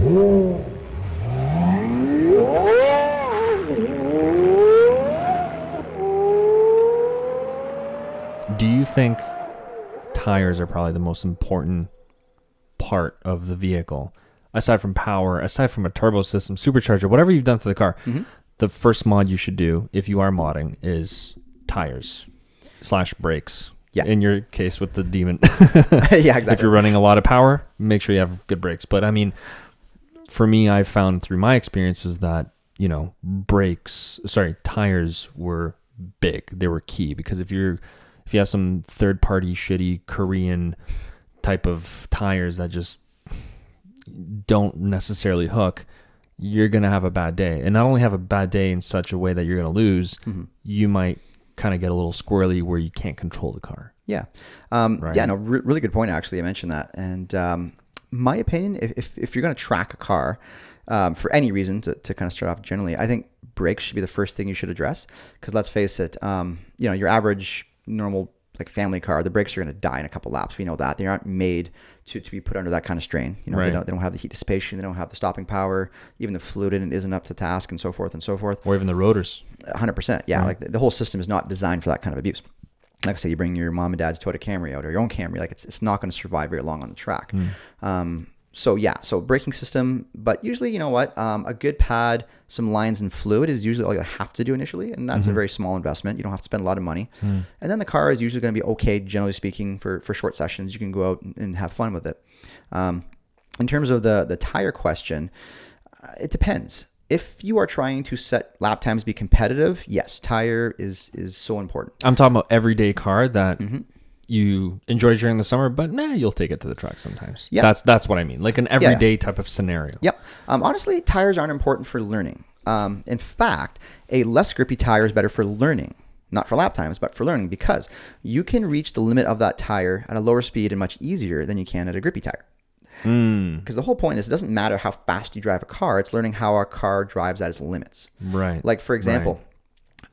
Do you think tires are probably the most important part of the vehicle? Aside from power, aside from a turbo system, supercharger, whatever you've done to the car, the first mod you should do, if you are modding, is tires / brakes. Yeah. In your case with the Demon. Yeah, exactly. If you're running a lot of power, make sure you have good brakes. But I mean, for me, I've found through my experiences that, tires were big. They were key, because if you have some third party shitty Korean type of tires that just don't necessarily hook, you're going to have a bad day. And not only have a bad day in such a way that you're going to lose, you might kind of get a little squirrely where you can't control the car. Yeah. Right? Yeah, no, really good point, actually. I mentioned that. And my opinion, if you're going to track a car for any reason, to kind of start off generally, I think brakes should be the first thing you should address. Because let's face it, your average normal like family car, the brakes are going to die in a couple laps. We know that. They aren't made to be put under that kind of strain. Right. They don't have the heat dissipation. They don't have the stopping power. Even the fluid in it isn't up to task, and so forth and so forth. Or even the rotors. 100%. Yeah. Right. Like the whole system is not designed for that kind of abuse. Like I say, you bring your mom and dad's Toyota Camry out, or your own Camry, like it's not going to survive very long on the track. So braking system, but usually, you know what, a good pad, some lines and fluid is usually all you have to do initially, and that's a very small investment. You don't have to spend a lot of money. And then the car is usually going to be okay, generally speaking, for short sessions. You can go out and have fun with it. In terms of the tire question, it depends. If you are trying to set lap times to be competitive, yes, tire is so important. I'm talking about everyday car that you enjoy during the summer, but you'll take it to the track sometimes. Yeah. That's what I mean. Like an everyday type of scenario. Yep. Honestly, tires aren't important for learning. In fact, a less grippy tire is better for learning, not for lap times, but for learning, because you can reach the limit of that tire at a lower speed and much easier than you can at a grippy tire. Because the whole point is, it doesn't matter how fast you drive a car. It's learning how our car drives at its limits. Right. Like, for example,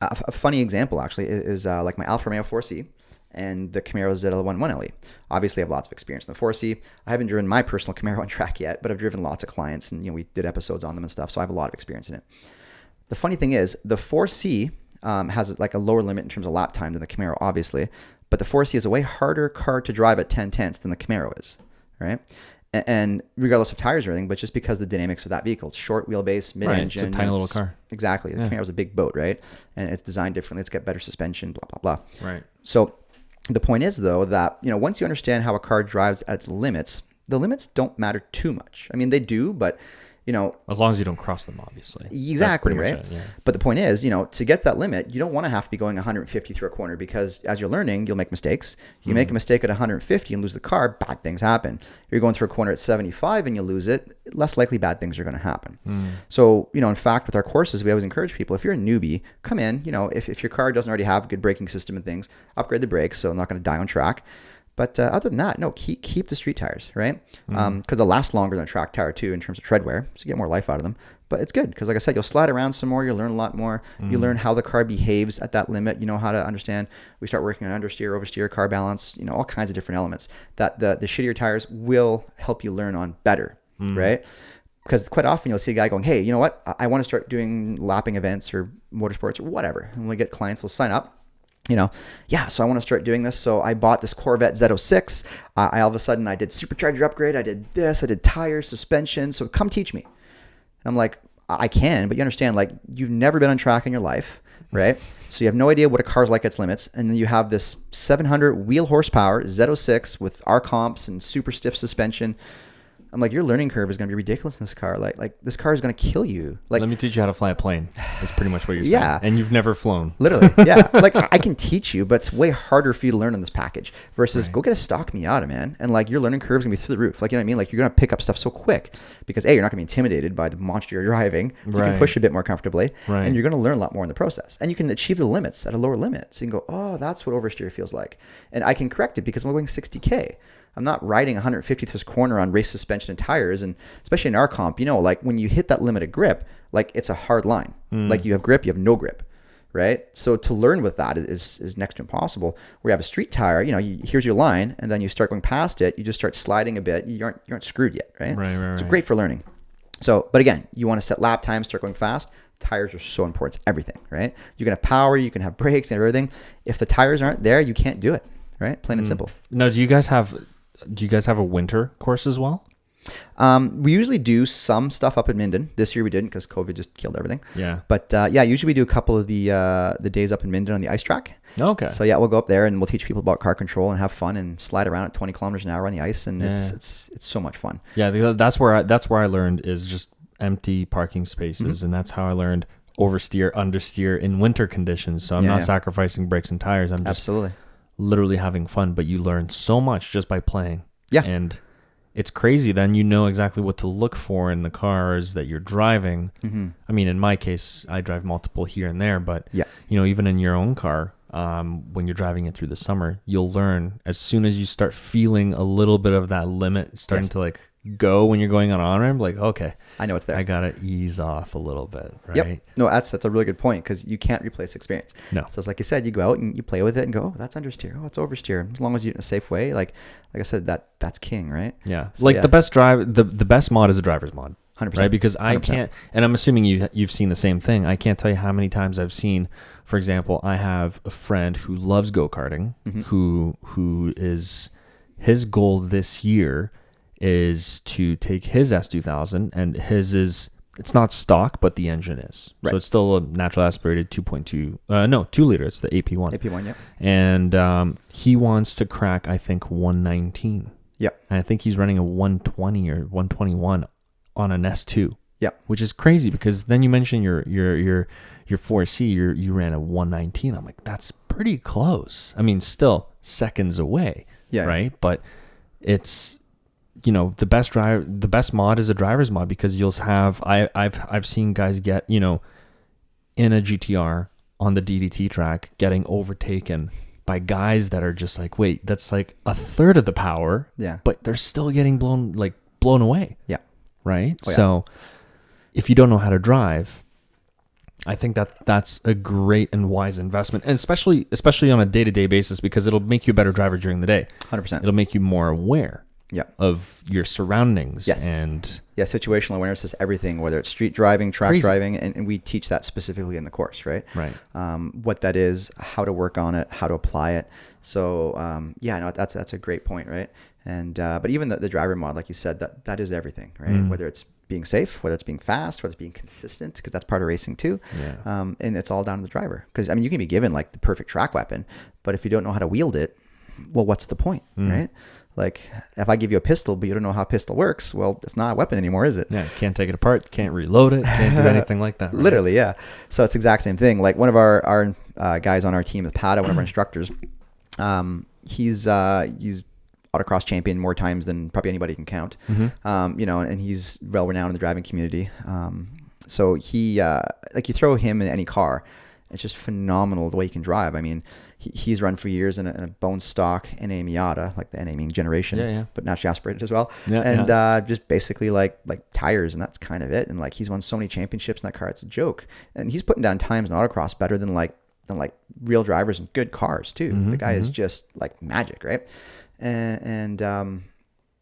a funny example actually is like my Alfa Romeo 4C and the Camaro ZL11LE. Obviously, I have lots of experience in the 4C. I haven't driven my personal Camaro on track yet, but I've driven lots of clients, and we did episodes on them and stuff, so I have a lot of experience in it. The funny thing is, the 4C has like a lower limit in terms of lap time than the Camaro, obviously, but the 4C is a way harder car to drive at 10/10 than the Camaro is, right? And regardless of tires or anything, but just because of the dynamics of that vehicle. It's short wheelbase, mid-engine. Right, it's a tiny little car. Exactly. The Camaro's a big boat, right? And it's designed differently. It's got better suspension, blah, blah, blah. Right. So the point is, though, that once you understand how a car drives at its limits, the limits don't matter too much. I mean, they do, but as long as you don't cross them, obviously. Exactly, right? It, yeah. But the point is, to get that limit, you don't want to have to be going 150 through a corner, because as you're learning, you'll make mistakes. You make a mistake at 150 and lose the car, bad things happen. If you're going through a corner at 75 and you lose it, less likely bad things are going to happen. So, in fact, with our courses, we always encourage people, if you're a newbie, come in, if your car doesn't already have a good braking system and things, upgrade the brakes so I'm not going to die on track. But other than that, no, keep the street tires, right? Because they'll last longer than a track tire too in terms of tread wear, so you get more life out of them. But it's good because, like I said, you'll slide around some more, you'll learn a lot more. You learn how the car behaves at that limit. You know how to understand. We start working on understeer, oversteer, car balance, all kinds of different elements that the shittier tires will help you learn on better, right? Because quite often you'll see a guy going, hey, you know what? I want to start doing lapping events or motorsports or whatever. And when we get clients, we'll sign up. So I want to start doing this. So I bought this Corvette Z06. I all of a sudden, I did supercharger upgrade. I did this. I did tires, suspension. So come teach me. And I'm like, I can, but you understand, like, you've never been on track in your life, right? So you have no idea what a car's like at its limits. And then you have this 700 wheel horsepower Z06 with R comps and super stiff suspension. I'm like, your learning curve is going to be ridiculous in this car. Like this car is going to kill you. Like, let me teach you how to fly a plane. That's pretty much what you're saying. Yeah. And you've never flown. Literally. Yeah. Like, I can teach you, but it's way harder for you to learn in this package versus go get a stock Miata, man. And like, your learning curve is going to be through the roof. Like, you know what I mean? Like, you're going to pick up stuff so quick because you're not going to be intimidated by the monster you're driving. So you can push a bit more comfortably and you're going to learn a lot more in the process. And you can achieve the limits at a lower limit. So you can go, oh, that's what oversteer feels like. And I can correct it because I'm going 60K. I'm not riding 150th this corner on race suspension and tires. And especially in our comp, like when you hit that limit of grip, like it's a hard line. Like you have grip, you have no grip, right? So to learn with that is next to impossible. Where you have a street tire, here's your line, and then you start going past it, you just start sliding a bit. You aren't screwed yet, right? Right. So great for learning. So, but again, you want to set lap times, start going fast. Tires are so important. It's everything, right? You can have power, you can have brakes and everything. If the tires aren't there, you can't do it, right? Plain and simple. No, do you guys have a winter course as well? We usually do some stuff up in Minden. This year we didn't because COVID just killed everything. Yeah. But usually we do a couple of the days up in Minden on the ice track. Okay. So yeah, we'll go up there and we'll teach people about car control and have fun and slide around at 20 kilometers an hour on the ice, and it's so much fun. Yeah, that's where I learned is just empty parking spaces, and that's how I learned oversteer, understeer in winter conditions. So I'm not sacrificing brakes and tires. I'm just literally having fun. But you learn so much just by playing. Yeah. And it's crazy. Then you know exactly what to look for in the cars that you're driving. I mean, in my case, I drive multiple here and there, but even in your own car, when you're driving it through the summer, you'll learn as soon as you start feeling a little bit of that limit starting to like go when you're going on ramp, like, okay, I know it's there. I gotta ease off a little bit, right? Yep. No, that's a really good point, because you can't replace experience. No. So it's like you said, you go out and you play with it and go, oh, that's understeer, oh, it's oversteer. As long as you do it in a safe way, like I said, that's king, right? Yeah. So, the best mod is a driver's mod. 100%. Right? Because I 100%. can't, and I'm assuming you've seen the same thing. I can't tell you how many times I've seen, for example, I have a friend who loves go-karting, who is, his goal this year is to take his S2000, and his is, it's not stock, but the engine is. Right. So it's still a natural aspirated 2 liter. It's the AP1. AP1, yeah. And he wants to crack, I think, 119. Yeah. And I think he's running a 120 or 121 on an S2. Yeah. Which is crazy, because then you mentioned your 4C, you ran a 119. I'm like, that's pretty close. I mean, still seconds away. Yeah. Right. But it's, the best mod is a driver's mod, because you'll have, I've seen guys get, in a GTR on the DDT track getting overtaken by guys that are just like, wait, that's like a third of the power. Yeah. But they're still getting blown away. Yeah. Right. Oh, yeah. So if you don't know how to drive, I think that's a great and wise investment, and especially on a day-to-day basis, because it'll make you a better driver during the day. 100%. It'll make you more aware of your surroundings. Yes. And situational awareness is everything, whether it's street driving, track driving, and we teach that specifically in the course, right? Right. What that is, how to work on it, how to apply it. So that's a great point, right? And but even the driver mod, like you said, that is everything, right? Whether it's being safe, whether it's being fast, whether it's being consistent, because that's part of racing too. Yeah. And it's all down to the driver, because I mean, you can be given like the perfect track weapon, but if you don't know how to wield it, well, what's the point, right? Like, if I give you a pistol, but you don't know how a pistol works, well, it's not a weapon anymore, is it? Yeah, can't take it apart, can't reload it, can't do anything like that. Right? Literally, yeah. So it's the exact same thing. Like one of our guys on our team, Pata, one of our instructors, he's autocross champion more times than probably anybody can count. And he's well renowned in the driving community. So he, like, you throw him in any car, it's just phenomenal the way he can drive. I mean, he's run for years in a bone stock NA Miata, like the NA mean generation, but naturally aspirated as well. Just basically like tires, and that's kind of it. And like, he's won so many championships in that car, it's a joke. And he's putting down times in autocross better than real drivers in good cars too. The guy is just like magic, right? And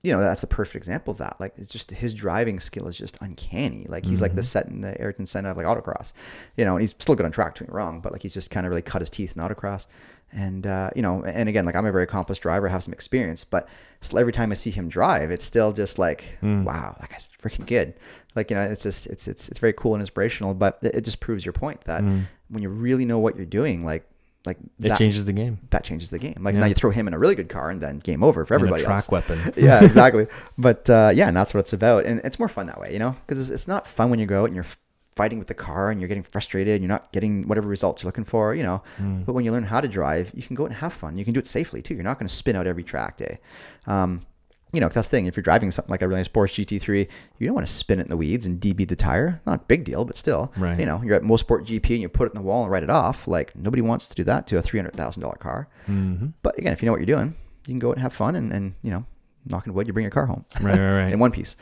that's the perfect example of that. Like, it's just his driving skill is just uncanny. Like, he's like the set in the Ayrton Senna of like autocross, and he's still good on track, doing it wrong, but like, he's just kind of really cut his teeth in autocross. And, and again, like, I'm a very accomplished driver, I have some experience, but still every time I see him drive, it's still just like, wow, that guy's freaking good. Like, it's just, it's very cool and inspirational, but it just proves your point that when you really know what you're doing, like it changes the game. That changes the game. Like, now you throw him in a really good car, and then game over for everybody else. Track weapon. Yeah, exactly. But and that's what it's about, and it's more fun that way, because it's not fun when you go out and you're fighting with the car and you're getting frustrated and you're not getting whatever results you're looking for, But when you learn how to drive, you can go out and have fun. You can do it safely too. You're not going to spin out every track day. Because that's the thing. If you're driving something like a really sports GT3, you don't want to spin it in the weeds and DB the tire. Not a big deal, but still, right. You're at Mosport GP and you put it in the wall and write it off. Like, nobody wants to do that to a $300,000 car. But again, if you know what you're doing, you can go out and have fun and knock on wood, you bring your car home. Right. In one piece.